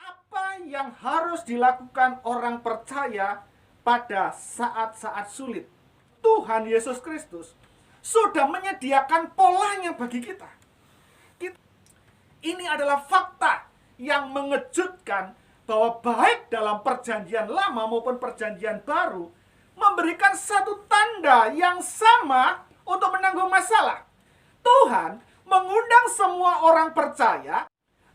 Apa yang harus dilakukan orang percaya pada saat-saat sulit? Tuhan Yesus Kristus sudah menyediakan polanya bagi kita. Ini adalah fakta yang mengejutkan bahwa baik dalam perjanjian lama maupun perjanjian baru memberikan satu tanda yang sama untuk menanggung masalah. Tuhan mengundang semua orang percaya.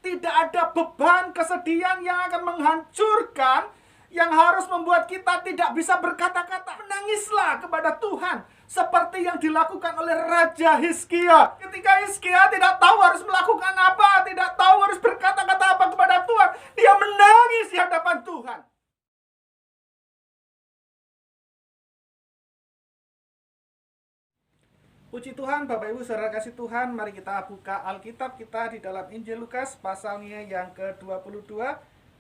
Tidak ada beban kesedihan yang akan menghancurkan, yang harus membuat kita tidak bisa berkata-kata. Menangislah kepada Tuhan seperti yang dilakukan oleh Raja Hizkia. Ketika Hizkia tidak tahu harus melakukan apa, tidak tahu harus berkata-kata apa kepada Tuhan, dia menangis di hadapan Tuhan. Puji Tuhan, Bapak Ibu Saudara kasih Tuhan, mari kita buka Alkitab kita di dalam Injil Lukas pasalnya yang ke-22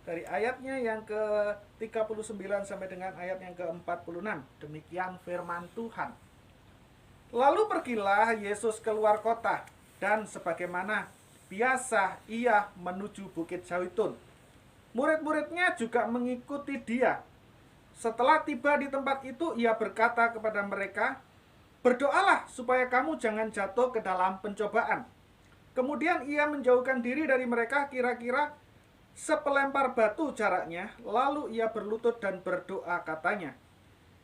dari ayatnya yang ke-39 sampai dengan ayat yang ke-46. Demikian firman Tuhan. Lalu pergilah Yesus keluar kota, dan sebagaimana biasa ia menuju Bukit Zaitun. Murid-muridnya juga mengikuti dia. Setelah tiba di tempat itu, ia berkata kepada mereka, "Berdoalah supaya kamu jangan jatuh ke dalam pencobaan." Kemudian ia menjauhkan diri dari mereka kira-kira sepelempar batu jaraknya. Lalu ia berlutut dan berdoa katanya,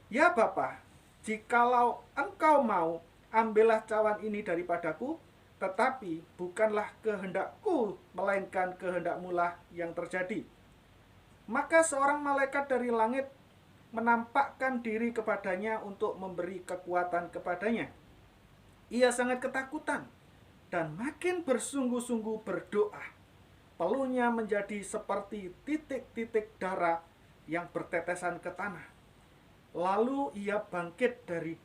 "Ya Bapa, jikalau engkau mau, ambillah cawan ini daripadaku, tetapi bukanlah kehendakku, melainkan kehendakmu lah yang terjadi." Maka seorang malaikat dari langit menampakkan diri kepadanya untuk memberi kekuatan kepadanya. Ia sangat ketakutan dan makin bersungguh-sungguh berdoa. Peluhnya menjadi seperti titik-titik darah yang bertetesan ke tanah. Lalu ia bangkit dari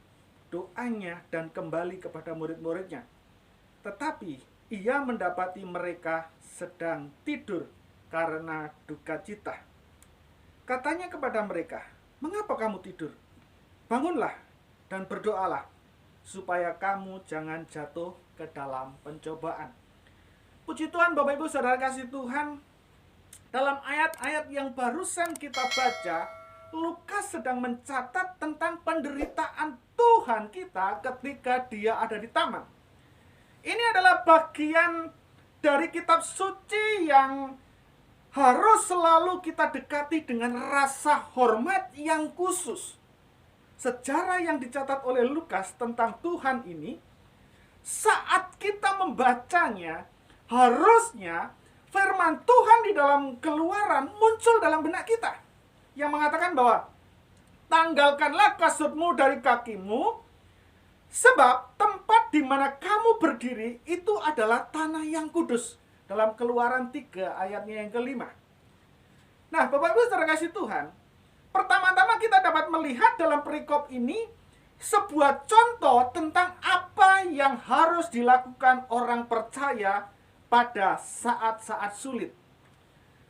doanya dan kembali kepada murid-muridnya. Tetapi ia mendapati mereka sedang tidur karena duka cita. Katanya kepada mereka, "Mengapa kamu tidur? Bangunlah dan berdoalah, supaya kamu jangan jatuh ke dalam pencobaan." Puji Tuhan, Bapak Ibu Saudara kasih Tuhan, dalam ayat-ayat yang barusan kita baca, Lukas sedang mencatat tentang penderitaan Tuhan kita ketika dia ada di taman. Ini adalah bagian dari kitab suci yang harus selalu kita dekati dengan rasa hormat yang khusus. Sejarah yang dicatat oleh Lukas tentang Tuhan ini, saat kita membacanya, harusnya firman Tuhan di dalam Keluaran muncul dalam benak kita, yang mengatakan bahwa tanggalkanlah kasutmu dari kakimu, sebab tempat di mana kamu berdiri itu adalah tanah yang kudus. Dalam Keluaran 3 ayatnya yang ke-5. Nah, Bapak Ibu Saudara kasih Tuhan, pertama-tama kita dapat melihat dalam perikop ini sebuah contoh tentang apa yang harus dilakukan orang percaya pada saat-saat sulit.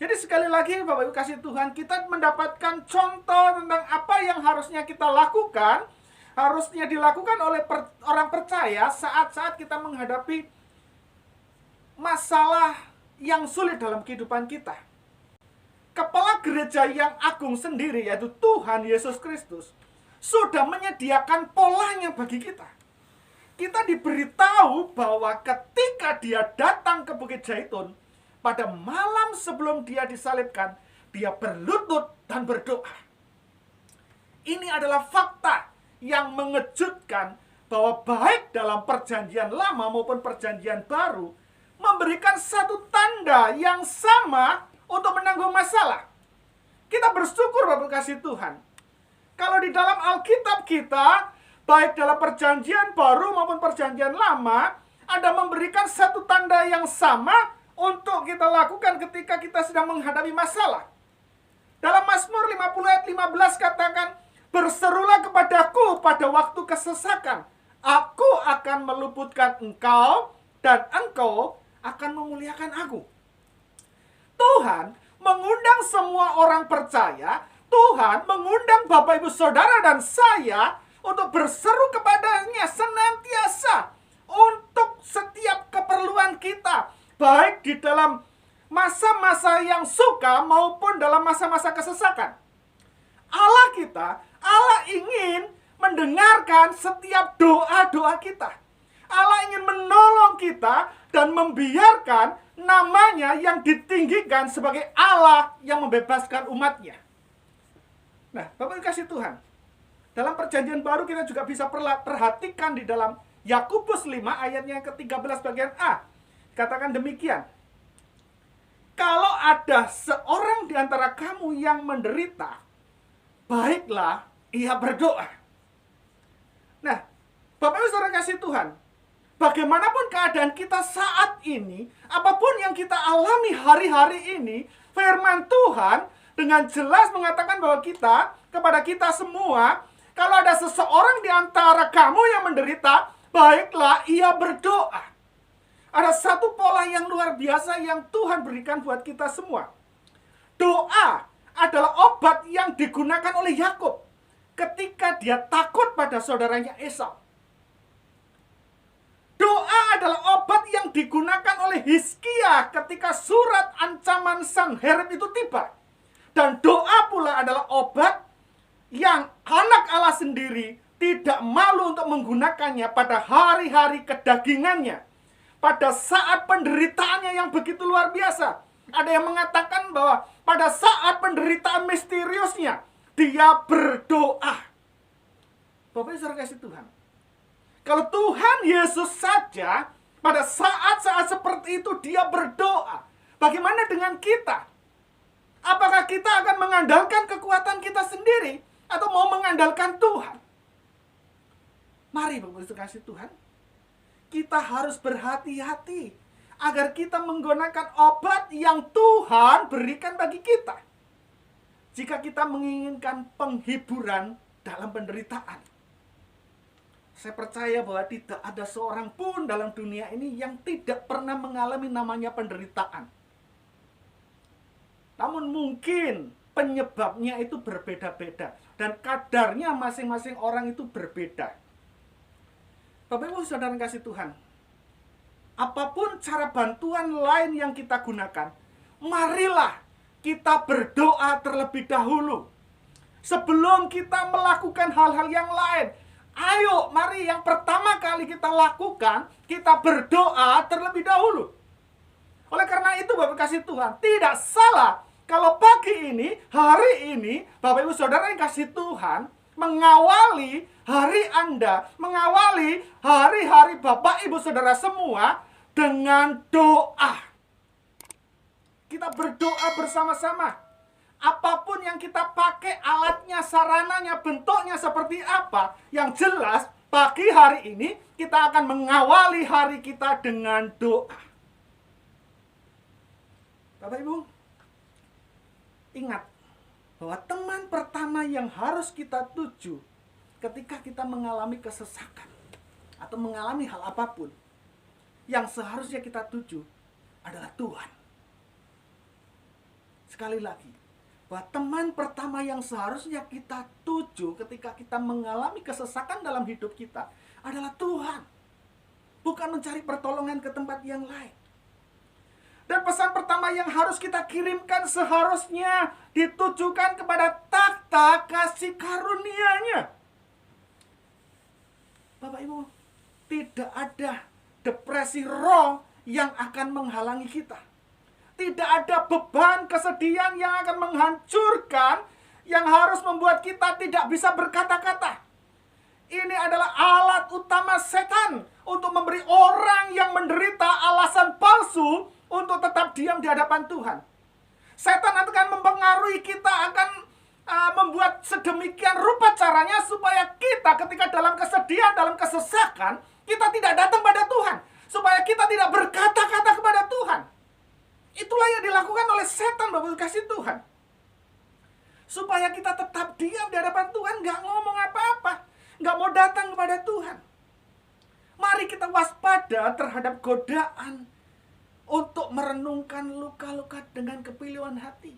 Jadi sekali lagi Bapak Ibu kasih Tuhan, kita mendapatkan contoh tentang apa yang harusnya kita lakukan, harusnya dilakukan oleh orang percaya saat-saat kita menghadapi masalah yang sulit dalam kehidupan kita. Kepala gereja yang agung sendiri, yaitu Tuhan Yesus Kristus, sudah menyediakan polanya bagi kita. Kita diberitahu bahwa ketika dia datang ke Bukit Zaitun, pada malam sebelum dia disalibkan, dia berlutut dan berdoa. Ini adalah fakta yang mengejutkan bahwa baik dalam perjanjian lama maupun perjanjian baru, memberikan satu tanda yang sama untuk menanggung masalah. Kita bersyukur Bapak kasih Tuhan. Kalau di dalam Alkitab kita, baik dalam perjanjian baru maupun perjanjian lama, ada memberikan satu tanda yang sama untuk kita lakukan ketika kita sedang menghadapi masalah. Dalam Mazmur 50 ayat 15 katakan, "Berserulah kepadaku pada waktu kesesakan. Aku akan meluputkan engkau dan engkau akan memuliakan aku." Tuhan mengundang semua orang percaya, Tuhan mengundang Bapak Ibu Saudara dan saya untuk berseru kepadanya senantiasa untuk setiap keperluan kita, baik di dalam masa-masa yang suka maupun dalam masa-masa kesesakan. Allah ingin mendengarkan setiap doa-doa kita. Allah ingin menolong kita dan membiarkan namanya yang ditinggikan sebagai Allah yang membebaskan umatnya. Nah, Bapak kasih Tuhan, dalam perjanjian baru kita juga bisa perhatikan di dalam Yakobus 5 ayatnya yang ke-13 bagian A. Katakan demikian. Kalau ada seorang di antara kamu yang menderita, baiklah ia berdoa. Nah, Bapak Ibu Saudara kasih Tuhan, bagaimanapun keadaan kita saat ini, apapun yang kita alami hari-hari ini, firman Tuhan dengan jelas mengatakan bahwa kepada kita semua, kalau ada seseorang di antara kamu yang menderita, baiklah ia berdoa. Ada satu pola yang luar biasa yang Tuhan berikan buat kita semua. Doa adalah obat yang digunakan oleh Yakub ketika dia takut pada saudaranya Esau. Doa adalah obat yang digunakan oleh Hizkia ketika surat ancaman Sanherib itu tiba. Dan doa pula adalah obat yang anak Allah sendiri tidak malu untuk menggunakannya pada hari-hari kedagingannya. Pada saat penderitaannya yang begitu luar biasa. Ada yang mengatakan bahwa pada saat penderitaan misteriusnya, dia berdoa. Bapak Saudara kasih Tuhan, kalau Tuhan Yesus saja pada saat-saat seperti itu dia berdoa, bagaimana dengan kita? Apakah kita akan mengandalkan kekuatan kita sendiri atau mau mengandalkan Tuhan? Mari Bapak Saudara kasih Tuhan, kita harus berhati-hati agar kita menggunakan obat yang Tuhan berikan bagi kita. Jika kita menginginkan penghiburan dalam penderitaan, saya percaya bahwa tidak ada seorang pun dalam dunia ini yang tidak pernah mengalami namanya penderitaan. Namun mungkin penyebabnya itu berbeda-beda dan kadarnya masing-masing orang itu berbeda. Bapak Ibu Saudara kasih Tuhan, apapun cara bantuan lain yang kita gunakan, marilah kita berdoa terlebih dahulu. Sebelum kita melakukan hal-hal yang lain, ayo mari yang pertama kali kita lakukan, kita berdoa terlebih dahulu. Oleh karena itu Bapak kasih Tuhan, tidak salah kalau pagi ini, hari ini, Bapak Ibu Saudara yang kasih Tuhan, mengawali hari Anda, mengawali hari-hari Bapak Ibu Saudara semua dengan doa. Kita berdoa bersama-sama. Apapun yang kita pakai, alatnya, sarananya, bentuknya seperti apa, yang jelas pagi hari ini kita akan mengawali hari kita dengan doa. Bapak Ibu, ingat bahwa teman pertama yang harus kita tuju ketika kita mengalami kesesakan atau mengalami hal apapun, yang seharusnya kita tuju adalah Tuhan. Sekali lagi, bahwa teman pertama yang seharusnya kita tuju ketika kita mengalami kesesakan dalam hidup kita adalah Tuhan. Bukan mencari pertolongan ke tempat yang lain. Dan pesan pertama yang harus kita kirimkan seharusnya ditujukan kepada takhta kasih karunia-Nya. Bapak Ibu, tidak ada depresi roh yang akan menghalangi kita. Tidak ada beban kesedihan yang akan menghancurkan, yang harus membuat kita tidak bisa berkata-kata. Ini adalah alat utama setan untuk memberi orang yang menderita alasan palsu untuk tetap diam di hadapan Tuhan. Setan akan mempengaruhi kita, akan membuat sedemikian rupa caranya supaya kita ketika dalam kesedihan, dalam kesesakan, kita tidak datang pada Tuhan. Supaya kita tidak berkata-kata kepada Tuhan. Itulah yang dilakukan oleh setan, Bapak kasih Tuhan. Supaya kita tetap diam di hadapan Tuhan, gak ngomong apa-apa, gak mau datang kepada Tuhan. Mari kita waspada terhadap godaan untuk merenungkan luka-luka dengan kepilihan hati.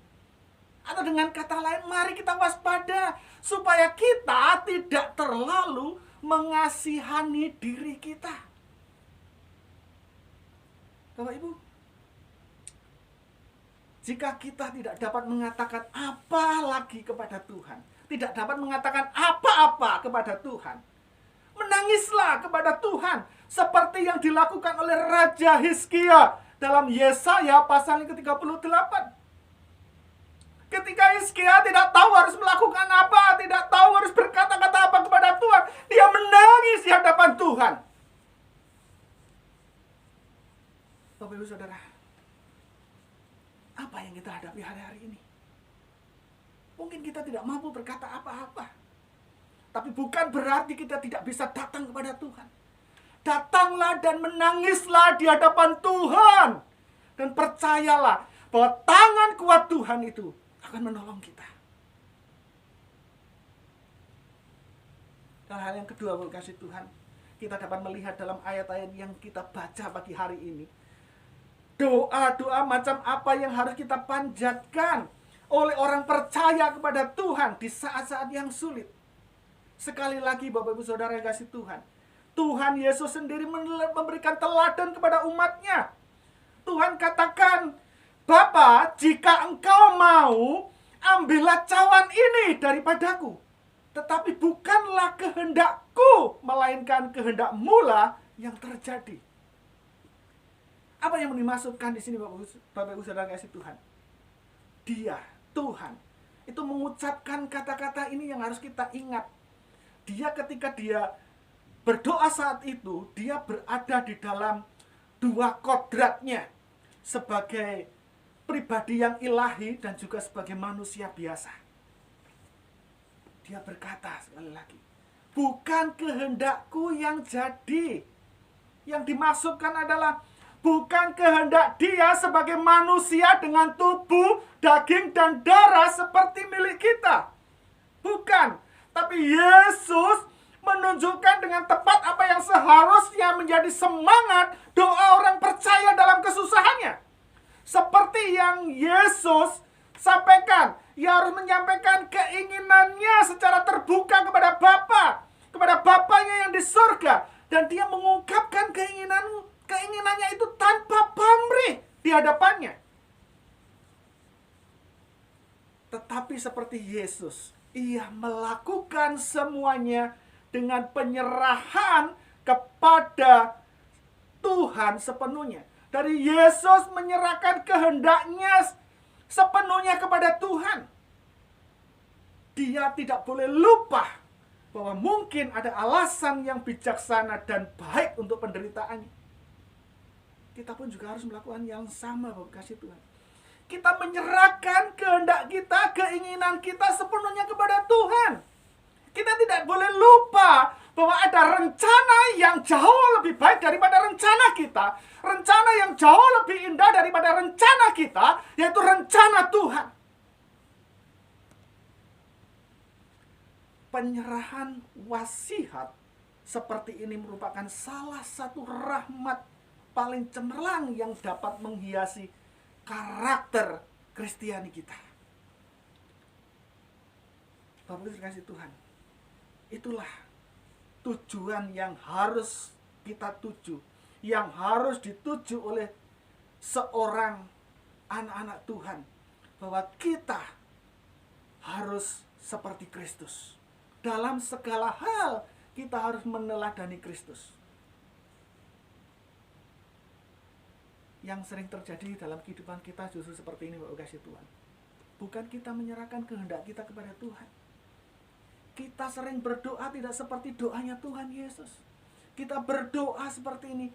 Atau dengan kata lain, mari kita waspada supaya kita tidak terlalu mengasihani diri kita. Bapak Ibu, Jika kita tidak dapat mengatakan apa lagi kepada Tuhan, tidak dapat mengatakan apa-apa kepada Tuhan, menangislah kepada Tuhan seperti yang dilakukan oleh Raja Hizkia dalam Yesaya pasal ke-38. Ketika Hizkia tidak tahu harus melakukan apa, tidak tahu harus berkata-kata apa kepada Tuhan, dia menangis di hadapan Tuhan. Bapak Ibu Saudara, apa yang kita hadapi hari-hari ini? Mungkin kita tidak mampu berkata apa-apa, tapi bukan berarti kita tidak bisa datang kepada Tuhan. Datanglah dan menangislah di hadapan Tuhan. Dan percayalah bahwa tangan kuat Tuhan itu akan menolong kita. Dan hal yang kedua, Bapak kasih Tuhan, kita dapat melihat dalam ayat-ayat yang kita baca pagi hari ini, doa-doa macam apa yang harus kita panjatkan oleh orang percaya kepada Tuhan di saat-saat yang sulit. Sekali lagi Bapak Ibu Saudara yang kasih Tuhan, Tuhan Yesus sendiri memberikan teladan kepada umatnya. Tuhan katakan, Bapa, jika engkau mau, ambillah cawan ini daripadaku. Tetapi bukanlah kehendakku, melainkan kehendakmu lah yang terjadi. Apa yang dimaksudkan di sini Bapak Ibu Saudara kasih Tuhan? Dia, Tuhan, itu mengucapkan kata-kata ini yang harus kita ingat. Dia ketika dia berdoa saat itu, dia berada di dalam dua kodratnya. Sebagai pribadi yang ilahi dan juga sebagai manusia biasa. Dia berkata sekali lagi, bukan kehendakku yang jadi. Yang dimaksudkan adalah bukan kehendak dia sebagai manusia dengan tubuh, daging, dan darah seperti milik kita. Bukan. Tapi Yesus menunjukkan dengan tepat apa yang seharusnya menjadi semangat doa orang percaya dalam kesusahannya. Seperti yang Yesus sampaikan, ia harus menyampaikan keinginannya secara terbuka kepada Bapa, kepada Bapanya yang di surga. Dan dia mengungkapkan keinginannya itu tanpa pamrih di hadapannya. Tetapi seperti Yesus, ia melakukan semuanya dengan penyerahan kepada Tuhan sepenuhnya. Dari Yesus menyerahkan kehendaknya sepenuhnya kepada Tuhan. Dia tidak boleh lupa bahwa mungkin ada alasan yang bijaksana dan baik untuk penderitaannya. Kita pun juga harus melakukan yang sama, Bapak kasih Tuhan. Kita menyerahkan kehendak kita, keinginan kita sepenuhnya kepada Tuhan. Kita tidak boleh lupa bahwa ada rencana yang jauh lebih baik daripada rencana kita. Rencana yang jauh lebih indah daripada rencana kita, yaitu rencana Tuhan. Penyerahan wasiat seperti ini merupakan salah satu rahmat paling cemerlang yang dapat menghiasi karakter Kristiani kita. Bapak Ibu kasih Tuhan, itulah tujuan yang harus kita tuju, yang harus dituju oleh seorang anak-anak Tuhan, bahwa kita harus seperti Kristus. Dalam segala hal kita harus meneladani Kristus. Yang sering terjadi dalam kehidupan kita justru seperti ini, Bapak kasih Tuhan. Bukan kita menyerahkan kehendak kita kepada Tuhan. Kita sering berdoa tidak seperti doanya Tuhan Yesus. Kita berdoa seperti ini,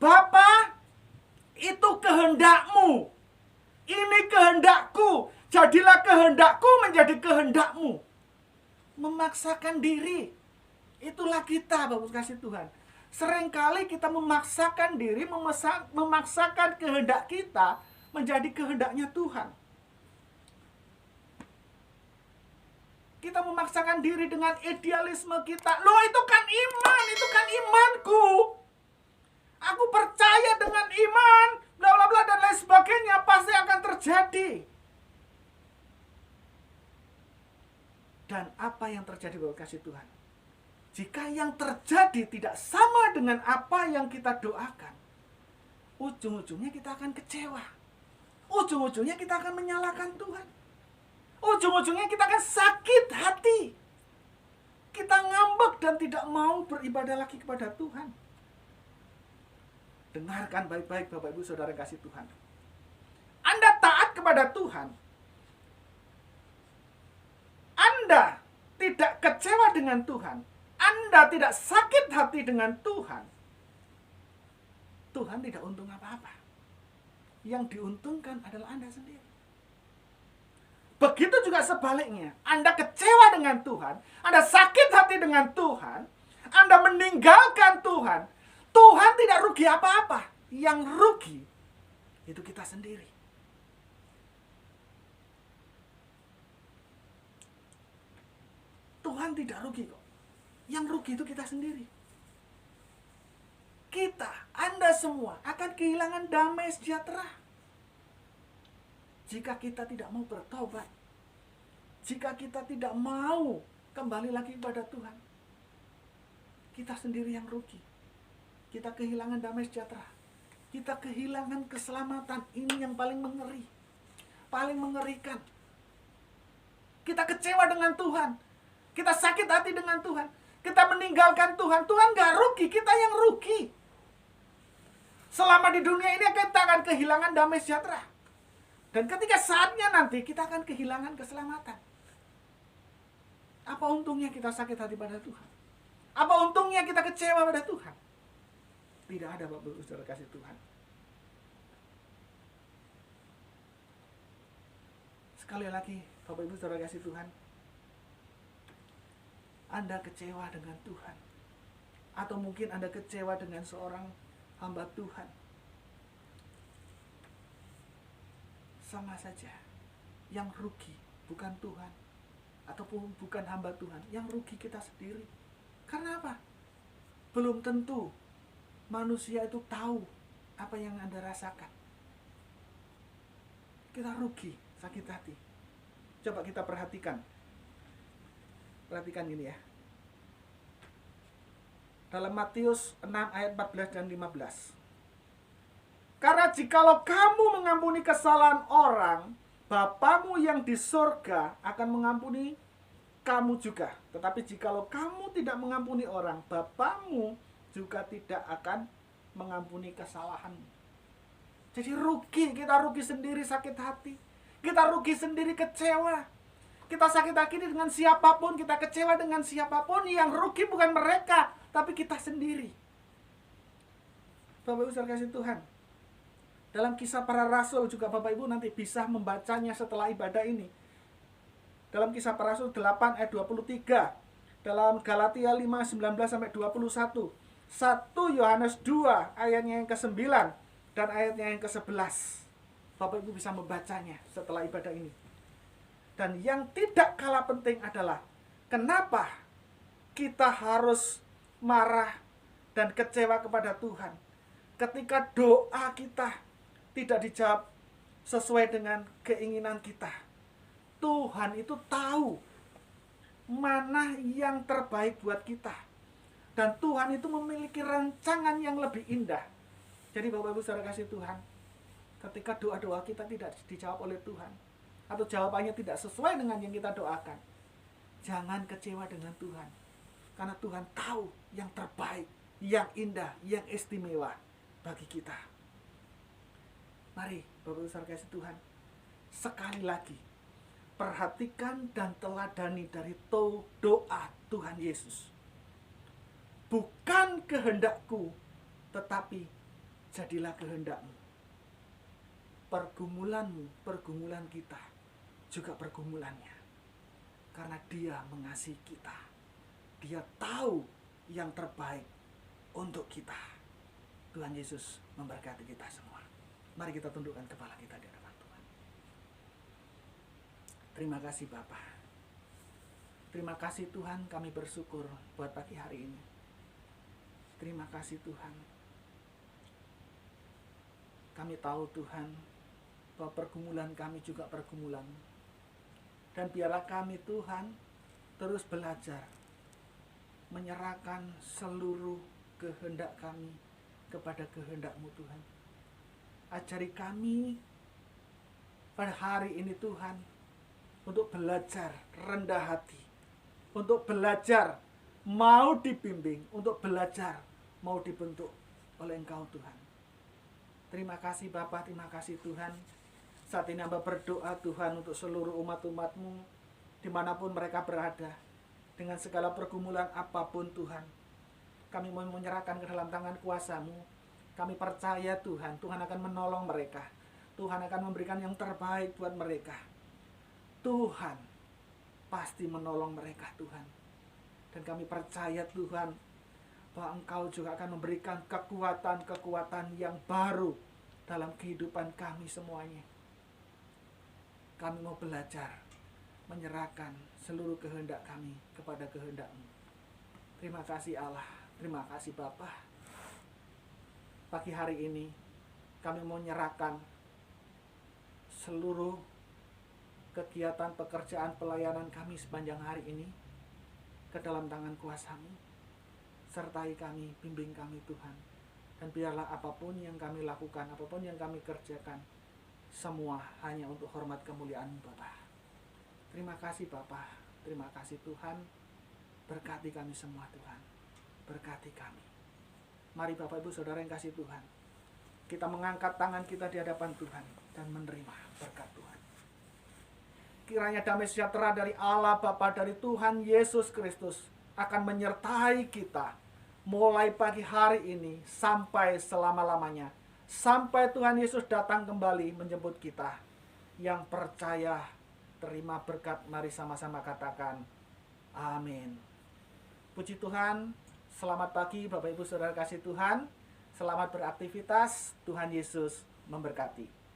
Bapa, itu kehendakmu. Ini kehendakku. Jadilah kehendakku menjadi kehendakmu. Memaksakan diri. Itulah kita, Bapak kasih Tuhan. Seringkali kita memaksakan diri, memaksakan kehendak kita menjadi kehendaknya Tuhan. Kita memaksakan diri dengan idealisme kita. Loh, itu kan iman, itu kan imanku. Aku percaya dengan iman, bla bla bla dan lain sebagainya, pasti akan terjadi. Dan apa yang terjadi, Bapak kasih Tuhan? Jika yang terjadi tidak sama dengan apa yang kita doakan, ujung-ujungnya kita akan kecewa. ujung-ujungnya kita akan menyalahkan Tuhan. Ujung-ujungnya kita akan sakit hati. Kita ngambek dan tidak mau beribadah lagi kepada Tuhan. Dengarkan baik-baik Bapak Ibu Saudara kasih Tuhan. Anda taat kepada Tuhan. Anda tidak kecewa dengan Tuhan. Anda tidak sakit hati dengan Tuhan. Tuhan tidak untung apa-apa. Yang diuntungkan adalah Anda sendiri. Begitu juga sebaliknya. Anda kecewa dengan Tuhan. Anda sakit hati dengan Tuhan. Anda meninggalkan Tuhan. Tuhan tidak rugi apa-apa. Yang rugi itu kita sendiri. Tuhan tidak rugi kok. Yang rugi itu kita sendiri. Kita, Anda semua akan kehilangan damai sejahtera. Jika kita tidak mau bertobat. Jika kita tidak mau kembali lagi kepada Tuhan. Kita sendiri yang rugi. Kita kehilangan damai sejahtera. Kita kehilangan keselamatan. Ini yang paling mengeri. Paling mengerikan. Kita kecewa dengan Tuhan. Kita sakit hati dengan Tuhan. Kita meninggalkan Tuhan. Tuhan gak rugi, kita yang rugi. Selama di dunia ini kita akan kehilangan damai sejahtera. Dan ketika saatnya nanti kita akan kehilangan keselamatan. Apa untungnya kita sakit hati pada Tuhan? Apa untungnya kita kecewa pada Tuhan? Tidak ada Bapak Ibu Saudara kasih Tuhan. Sekali lagi Bapak Ibu Saudara kasih Tuhan. Anda kecewa dengan Tuhan. Atau mungkin Anda kecewa dengan seorang hamba Tuhan. Sama saja. Yang rugi bukan Tuhan. Ataupun bukan hamba Tuhan. Yang rugi kita sendiri. Karena apa? Belum tentu manusia itu tahu apa yang Anda rasakan. Kita rugi, sakit hati. Coba kita perhatikan. Perhatikan ini ya. Dalam Matius 6 ayat 14 dan 15. Karena jikalau kamu mengampuni kesalahan orang, Bapamu yang di surga akan mengampuni kamu juga. Tetapi jikalau kamu tidak mengampuni orang, Bapamu juga tidak akan mengampuni kesalahanmu. Jadi rugi, kita rugi sendiri sakit hati. Kita rugi sendiri kecewa. Kita sakit hati dengan siapapun, kita kecewa dengan siapapun. Yang rugi bukan mereka, tapi kita sendiri. Bapak Ibu Saudara kasih Tuhan. Dalam Kisah Para Rasul juga Bapak Ibu nanti bisa membacanya setelah ibadah ini. Dalam Kisah Para Rasul 8 ayat 23. Dalam Galatia 5, 19-21. 1 Yohanes 2 ayatnya yang ke-9 dan ayatnya yang ke-11. Bapak Ibu bisa membacanya setelah ibadah ini. Dan yang tidak kalah penting adalah kenapa kita harus marah dan kecewa kepada Tuhan ketika doa kita tidak dijawab sesuai dengan keinginan kita. Tuhan itu tahu mana yang terbaik buat kita. Dan Tuhan itu memiliki rancangan yang lebih indah. Jadi Bapak Ibu Saudara kasih Tuhan, ketika doa-doa kita tidak dijawab oleh Tuhan, atau jawabannya tidak sesuai dengan yang kita doakan, jangan kecewa dengan Tuhan. Karena Tuhan tahu yang terbaik, yang indah, yang istimewa bagi kita. Mari Bapak Ibu Saudara kasih Tuhan, sekali lagi perhatikan dan teladani dari doa Tuhan Yesus. Bukan kehendakku, tetapi jadilah kehendakmu. Pergumulanmu, pergumulan kita juga pergumulannya. Karena Dia mengasihi kita. Dia tahu yang terbaik untuk kita. Tuhan Yesus memberkati kita semua. Mari kita tundukkan kepala kita di hadapan Tuhan. Terima kasih Bapa. Terima kasih Tuhan, kami bersyukur buat pagi hari ini. Terima kasih Tuhan. Kami tahu Tuhan bahwa pergumulan kami juga pergumulan. Dan biarlah kami Tuhan terus belajar menyerahkan seluruh kehendak kami kepada kehendak-Mu Tuhan. Ajari kami pada hari ini Tuhan, untuk belajar rendah hati, untuk belajar mau dibimbing, untuk belajar mau dibentuk oleh Engkau Tuhan. Terima kasih Bapa, terima kasih Tuhan. Saat ini hamba berdoa Tuhan untuk seluruh umat-umat-Mu dimanapun mereka berada, dengan segala pergumulan apapun Tuhan. Kami mau menyerahkan ke dalam tangan kuasa-Mu. Kami percaya Tuhan, Tuhan akan menolong mereka. Tuhan akan memberikan yang terbaik buat mereka. Tuhan pasti menolong mereka Tuhan. Dan kami percaya Tuhan, bahwa Engkau juga akan memberikan kekuatan-kekuatan yang baru dalam kehidupan kami semuanya. Kami mau belajar menyerahkan seluruh kehendak kami kepada kehendak-Mu. Terima kasih Allah, terima kasih Bapa. Pagi hari ini kami mau menyerahkan seluruh kegiatan, pekerjaan, pelayanan kami sepanjang hari ini ke dalam tangan kuasa-Mu. Sertai kami, bimbing kami Tuhan. Dan biarlah apapun yang kami lakukan, apapun yang kami kerjakan, semua hanya untuk hormat kemuliaan-Mu Bapa. Terima kasih Bapa, terima kasih Tuhan. Berkati kami semua Tuhan, berkati kami. Mari Bapak Ibu Saudara yang kasih Tuhan, kita mengangkat tangan kita di hadapan Tuhan dan menerima berkat Tuhan. Kiranya damai sejahtera dari Allah Bapa, dari Tuhan Yesus Kristus akan menyertai kita mulai pagi hari ini sampai selama-lamanya. Sampai Tuhan Yesus datang kembali menjemput kita. Yang percaya terima berkat, mari sama-sama katakan amin. Puji Tuhan, selamat pagi Bapak Ibu Saudara kasih Tuhan. Selamat beraktivitas, Tuhan Yesus memberkati.